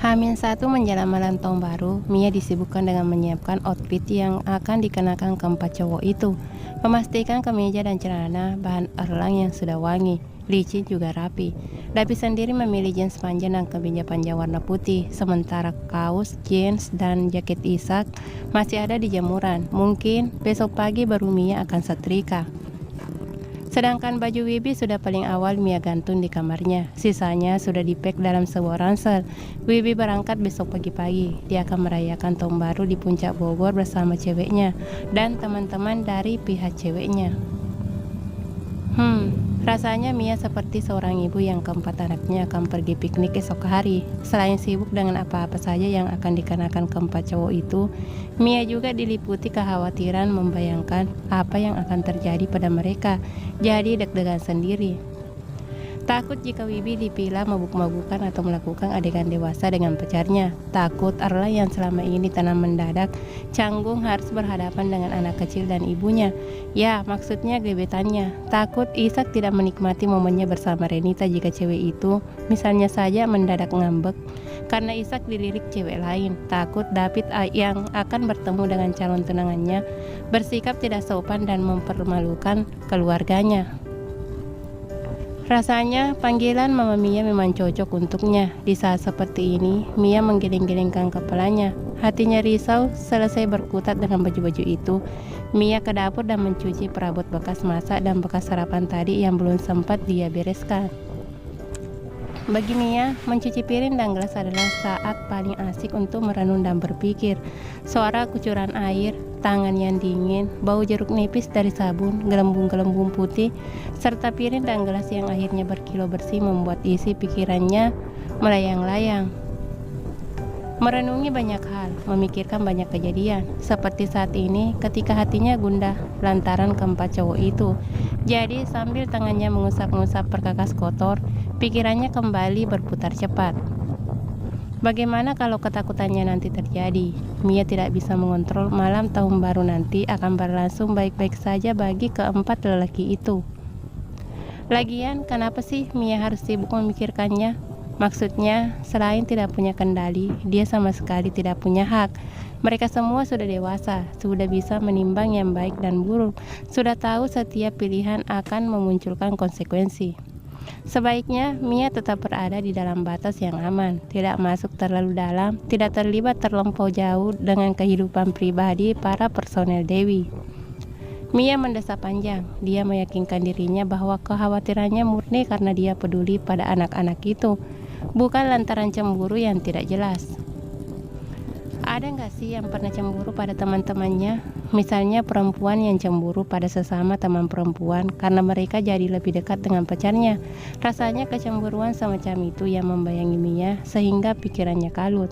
H-1 menjelang malam tahun baru, Mia disibukkan dengan menyiapkan outfit yang akan dikenakan keempat cowok itu. Memastikan kemeja dan celana bahan erlang yang sudah wangi, licin juga rapi. Dapi sendiri memilih jeans panjang dan kemeja panjang warna putih, sementara kaos, jeans, dan jaket Isak masih ada di jemuran. Mungkin besok pagi baru Mia akan setrika. Sedangkan baju Wibi sudah paling awal Mia gantung di kamarnya. Sisanya sudah dipack dalam sebuah ransel. Wibi berangkat besok pagi-pagi. Dia akan merayakan tahun baru di puncak Bogor bersama ceweknya dan teman-teman dari pihak ceweknya. Rasanya Mia seperti seorang ibu yang keempat anaknya akan pergi piknik esok hari. Selain sibuk dengan apa-apa saja yang akan dikenakan keempat cowok itu, Mia juga diliputi kekhawatiran membayangkan apa yang akan terjadi pada mereka. Jadi deg-degan sendiri. Takut jika Wibi dipilih mabuk-mabukan atau melakukan adegan dewasa dengan pacarnya. Takut Arla yang selama ini tanam mendadak canggung harus berhadapan dengan anak kecil dan ibunya. Ya, maksudnya gebetannya. Takut Isak tidak menikmati momennya bersama Renita jika cewek itu misalnya saja mendadak ngambek karena Isak dilirik cewek lain. Takut David yang akan bertemu dengan calon tunangannya bersikap tidak sopan dan mempermalukan keluarganya. Rasanya panggilan Mama Mia memang cocok untuknya. Di saat seperti ini, Mia menggeleng-gelengkan kepalanya. Hatinya risau selesai berkutat dengan baju-baju itu. Mia ke dapur dan mencuci perabot bekas masak dan bekas sarapan tadi yang belum sempat dia bereskan. Bagi Mia, mencuci piring dan gelas adalah saat paling asik untuk merenung dan berpikir. Suara kucuran air, tangan yang dingin, bau jeruk nipis dari sabun, gelembung-gelembung putih, serta piring dan gelas yang akhirnya berkilo bersih membuat isi pikirannya melayang-layang. Merenungi banyak hal, memikirkan banyak kejadian, seperti saat ini ketika hatinya gundah lantaran keempat cowok itu. Jadi sambil tangannya mengusap-ngusap perkakas kotor, pikirannya kembali berputar cepat. Bagaimana kalau ketakutannya nanti terjadi? Mia tidak bisa mengontrol malam tahun baru nanti akan berlangsung baik-baik saja bagi keempat lelaki itu. Lagian, kenapa sih Mia harus sibuk memikirkannya? Maksudnya, selain tidak punya kendali, dia sama sekali tidak punya hak. Mereka semua sudah dewasa, sudah bisa menimbang yang baik dan buruk, sudah tahu setiap pilihan akan memunculkan konsekuensi. Sebaiknya Mia tetap berada di dalam batas yang aman, tidak masuk terlalu dalam, tidak terlibat terlampau jauh dengan kehidupan pribadi para personel Dewi. Mia mendesah panjang. Dia meyakinkan dirinya bahwa kekhawatirannya murni karena dia peduli pada anak-anak itu, bukan lantaran cemburu yang tidak jelas. Ada nggak sih yang pernah cemburu pada teman-temannya? Misalnya perempuan yang cemburu pada sesama teman perempuan karena mereka jadi lebih dekat dengan pacarnya. Rasanya kecemburuan semacam itu yang membayangi Mia sehingga pikirannya kalut.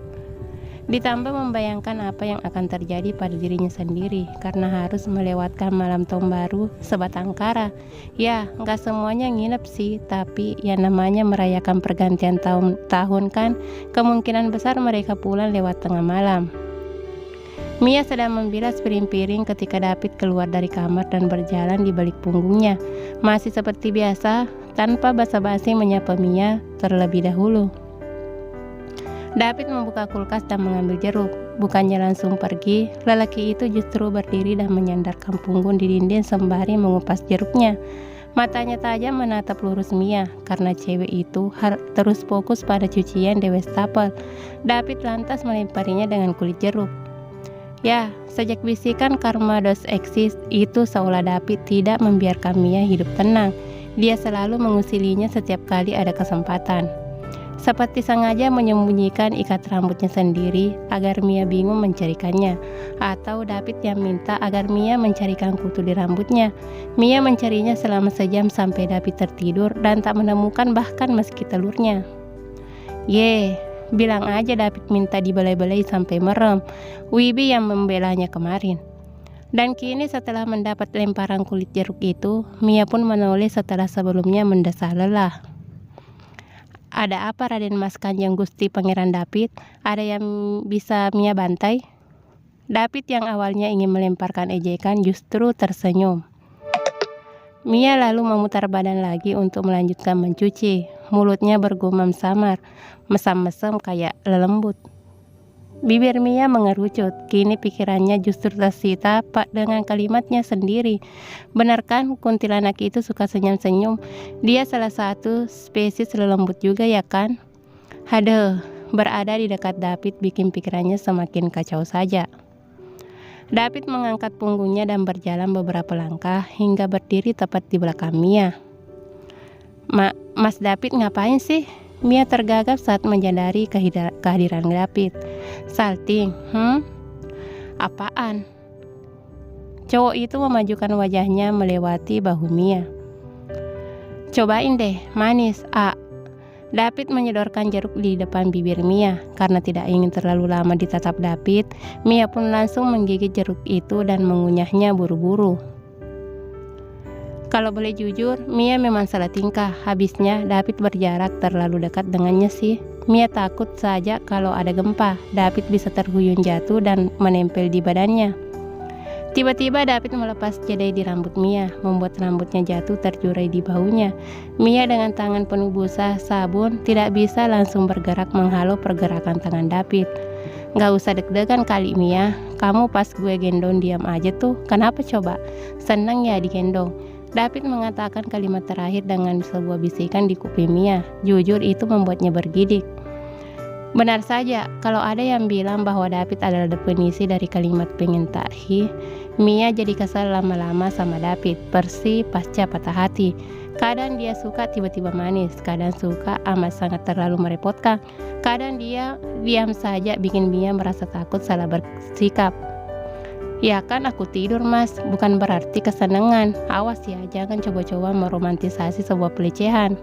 Ditambah membayangkan apa yang akan terjadi pada dirinya sendiri karena harus melewatkan malam tahun baru sebatang kara. Ya, nggak semuanya nginep sih, tapi yang namanya merayakan pergantian tahun kan kemungkinan besar mereka pulang lewat tengah malam. Mia sedang membilas piring-piring ketika David keluar dari kamar dan berjalan di balik punggungnya. Masih seperti biasa, tanpa basa-basi menyapa Mia terlebih dahulu. David membuka kulkas dan mengambil jeruk. Bukannya langsung pergi, lelaki itu justru berdiri dan menyandarkan punggung di dinding sembari mengupas jeruknya. Matanya tajam menatap lurus Mia, karena cewek itu terus fokus pada cucian di wastafel. David lantas melemparinya dengan kulit jeruk. Ya, sejak bisikan karma does exist itu seolah David tidak membiarkan Mia hidup tenang. Dia selalu mengusilinya setiap kali ada kesempatan. Seperti sengaja menyembunyikan ikat rambutnya sendiri agar Mia bingung mencarikannya, atau David yang minta agar Mia mencarikan kutu di rambutnya. Mia mencarinya selama sejam sampai David tertidur dan tak menemukan bahkan meski telurnya. Bilang aja David minta dibelai-belai sampai merem. Wibi yang membelanya kemarin. Dan kini setelah mendapat lemparan kulit jeruk itu, Mia pun menulis setelah sebelumnya mendesah lelah. Ada apa Raden Mas Kanjeng Gusti Pangeran David? Ada yang bisa Mia bantai? David yang awalnya ingin melemparkan ejekan justru tersenyum. Mia lalu memutar badan lagi untuk melanjutkan mencuci. mulutnya bergumam samar, mesam-mesem kayak lelembut. Bibir Mia mengerucut, kini pikirannya justru tersita pak dengan kalimatnya sendiri. Benar kan kuntilanak itu suka senyum-senyum? Dia salah satu spesies lelembut juga ya kan? Haduh, berada di dekat David bikin pikirannya semakin kacau saja. David mengangkat punggungnya dan berjalan beberapa langkah hingga berdiri tepat di belakang Mia. Mas David ngapain sih? Mia tergagap saat menyadari kehadiran David. Salting, apaan? Cowok itu memajukan wajahnya melewati bahu Mia. Cobain deh, manis, David menyodorkan jeruk di depan bibir Mia. Karena tidak ingin terlalu lama ditatap David, Mia pun langsung menggigit jeruk itu dan mengunyahnya buru-buru. Kalau boleh jujur, Mia memang salah tingkah. Habisnya David berjarak terlalu dekat dengannya sih. Mia takut saja kalau ada gempa, David bisa terhuyung jatuh dan menempel di badannya. Tiba-tiba David melepas jadai di rambut Mia, membuat rambutnya jatuh terjurai di bahunya. Mia dengan tangan penuh busa sabun tidak bisa langsung bergerak menghalau pergerakan tangan David. Gak usah deg-degan kali Mia, kamu pas gue gendong diam aja tuh, kenapa coba? Senang ya digendong? David mengatakan kalimat terakhir dengan sebuah bisikan di kuping Mia. Jujur itu membuatnya bergidik. Benar saja, kalau ada yang bilang bahwa David adalah definisi dari kalimat pengen tahi, Mia jadi kesal lama-lama sama David, persis pasca patah hati. Kadang dia suka tiba-tiba manis, kadang suka amat sangat terlalu merepotkan, kadang dia diam saja bikin Mia merasa takut salah bersikap. Ya kan aku tidur mas, bukan berarti kesenangan. Awas ya, jangan coba-coba meromantisasi sebuah pelecehan.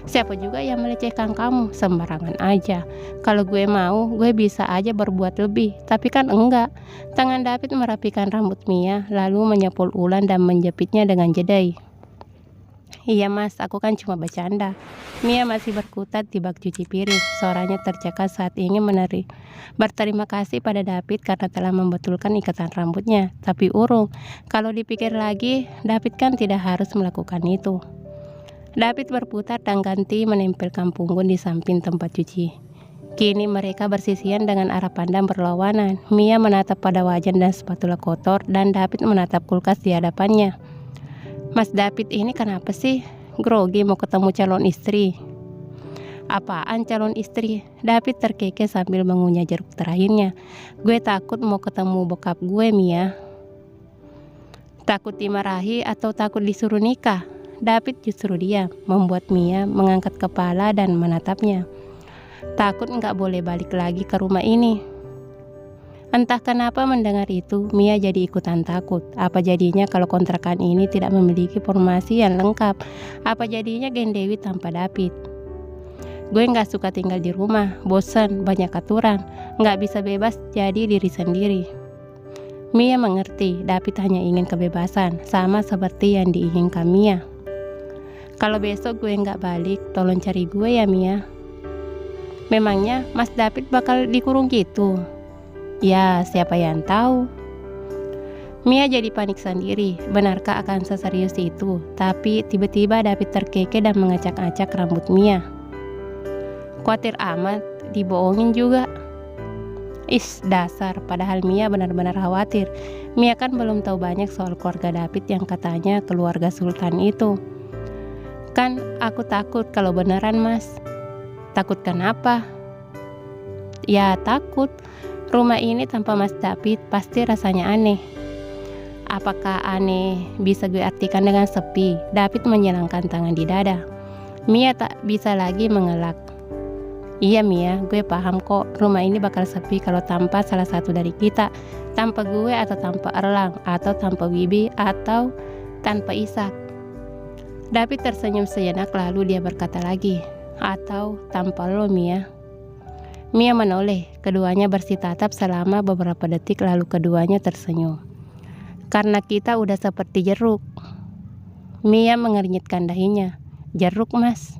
Siapa juga yang melecehkan kamu? Sembarangan aja. Kalau gue mau, gue bisa aja berbuat lebih. Tapi kan enggak. Tangan David merapikan rambut Mia, lalu menyepul ulan dan menjepitnya dengan jadai. Iya mas, aku kan cuma bercanda. Mia masih berkutat di bak cuci piring. Suaranya tercekat saat ingin berterima kasih pada David karena telah membetulkan ikatan rambutnya. Tapi urung, kalau dipikir lagi, David kan tidak harus melakukan itu. David berputar dan ganti menempelkan punggung di samping tempat cuci. Kini mereka bersisian dengan arah pandang berlawanan. Mia menatap pada wajan dan spatula kotor dan David menatap kulkas di hadapannya. Mas David ini kenapa sih? Grogi mau ketemu calon istri. Apaan calon istri? David terkekeh sambil mengunyah jeruk terakhirnya. Gue takut mau ketemu bokap gue Mia. Takut dimarahi atau takut disuruh nikah? David justru diam, membuat Mia mengangkat kepala dan menatapnya. Takut gak boleh balik lagi ke rumah ini. Entah kenapa mendengar itu, Mia jadi ikutan takut. Apa jadinya kalau kontrakan ini tidak memiliki formasi yang lengkap? Apa jadinya Geng Dewi tanpa David? Gue gak suka tinggal di rumah, bosan, banyak aturan, gak bisa bebas jadi diri sendiri. Mia mengerti, David hanya ingin kebebasan, sama seperti yang diinginkan Mia. Kalau besok gue gak balik, tolong cari gue ya Mia. Memangnya Mas David bakal dikurung gitu? Ya, siapa yang tahu? Mia jadi panik sendiri. Benarkah akan seserius itu? Tapi tiba-tiba David terkekeh dan mengacak-acak rambut Mia. Khawatir amat, dibohongin juga. Dasar, padahal Mia benar-benar khawatir. Mia kan belum tahu banyak soal keluarga David yang katanya keluarga sultan itu. Kan aku takut kalau beneran mas. Takut kenapa? Ya takut. Rumah ini tanpa Mas David pasti rasanya aneh. Apakah aneh bisa gue artikan dengan sepi? David menyilangkan tangan di dada. Mia tak bisa lagi mengelak. Iya Mia, gue paham kok rumah ini bakal sepi kalau tanpa salah satu dari kita. Tanpa gue atau tanpa Erlang, atau tanpa Wibi, atau tanpa Ishak. David tersenyum sejenak lalu dia berkata lagi, atau tanpa lo Mia. Mia menoleh, keduanya bersih tatap selama beberapa detik lalu keduanya tersenyum. Karena kita udah seperti jeruk. Mia mengernyitkan dahinya. Jeruk mas.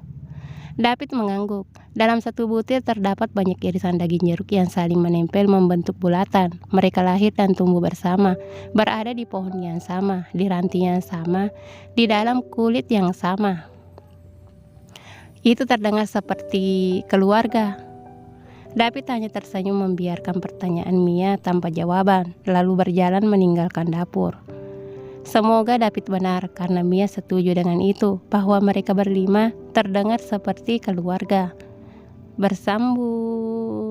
David mengangguk. Dalam satu butir terdapat banyak irisan daging jeruk yang saling menempel membentuk bulatan. Mereka lahir dan tumbuh bersama, berada di pohon yang sama, di ranting yang sama, di dalam kulit yang sama. Itu terdengar seperti keluarga. David hanya tersenyum membiarkan pertanyaan Mia tanpa jawaban, lalu berjalan meninggalkan dapur. Semoga David benar karena Mia setuju dengan itu, bahwa mereka berlima terdengar seperti keluarga. Bersambung.